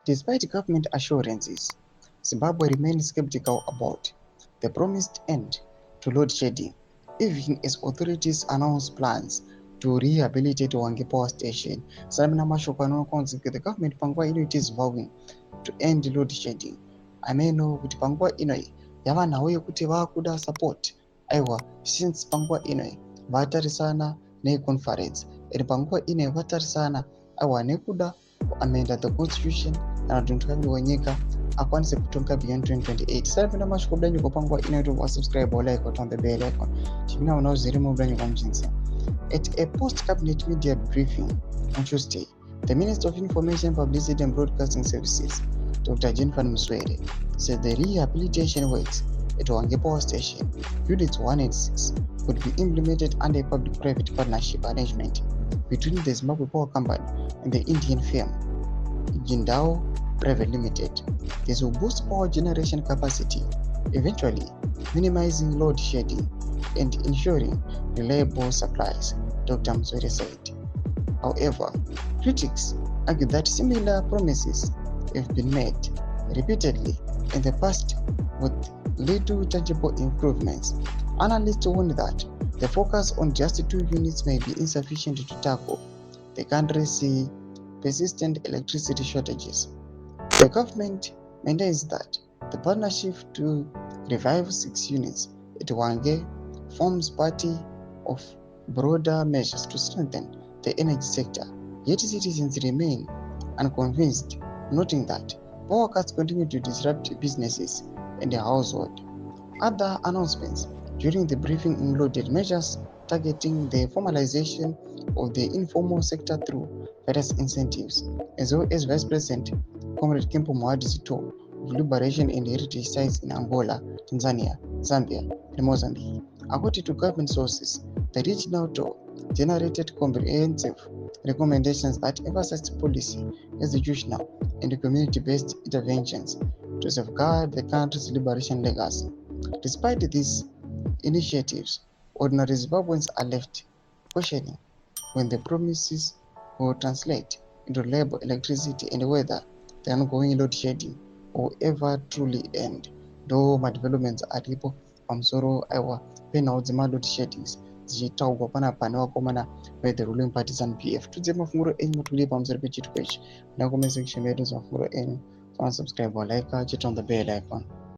Despite government assurances, Zimbabwe remains skeptical about the promised end to load shedding, even as authorities announce plans to rehabilitate Wange power station. Salamina mashoko anokonzi the government panguva ino it is vowing to end load shedding. Ameno kuti panguva inoi yava nhau yekuti vakuda support. Aiwa, since panguva inoi vatarisana neconference and panguva inoi vatarisana aiwa nekuda kuamenda the constitution kana kuti mutungamiri wenyika akwanise kutonga beyond 2028. Salamina mashoko budanyi panguva inoi to subscribe or like on the bell icon. Chimina unao zirimo budanyi mjinsa. At a post-cabinet media briefing on Tuesday, the Minister of Information, Publicity and Broadcasting Services, Dr. Jennifer Muswere, said the rehabilitation works at Wange Power Station, Units 1 and 6, could be implemented under a public-private partnership arrangement between the Zimbabwe Power Company and the Indian firm Jindal Private Limited. This will boost power generation capacity, eventually minimizing load shedding and ensuring reliable supplies, Dr. Muswere said. However, critics argue that similar promises have been made repeatedly in the past with little tangible improvements. Analysts warn that the focus on just 2 units may be insufficient to tackle the country's persistent electricity shortages. The government maintains that the partnership to revive 6 units at Wange forms part of broader measures to strengthen the energy sector, yet citizens remain unconvinced, noting that power cuts continue to disrupt businesses and the household. Other announcements during the briefing included measures targeting the formalization of the informal sector through various incentives, as well as Vice President Comrade Kempo Mwadi's tour of liberation and heritage sites in Angola, Tanzania, Zambia, and Mozambique. According to government sources, the regional tour generated comprehensive recommendations that emphasized policy, institutional, and community-based interventions to safeguard the country's liberation legacy. Despite these initiatives, ordinary Zimbabweans are left questioning when the promises will translate into reliable electricity and whether the ongoing load shedding will ever truly end. Though my developments are people pamusoro aiwa penhau dzemaload sheddings dzichitaurwa panapa nevakomana the ruling party ZANU-PF. Tudze mafunguro enyu mutuli pamusoro pechitiko ichi. Nakomesa section yedu mafunguro enyu. Subscribe or like, hit on the bell icon.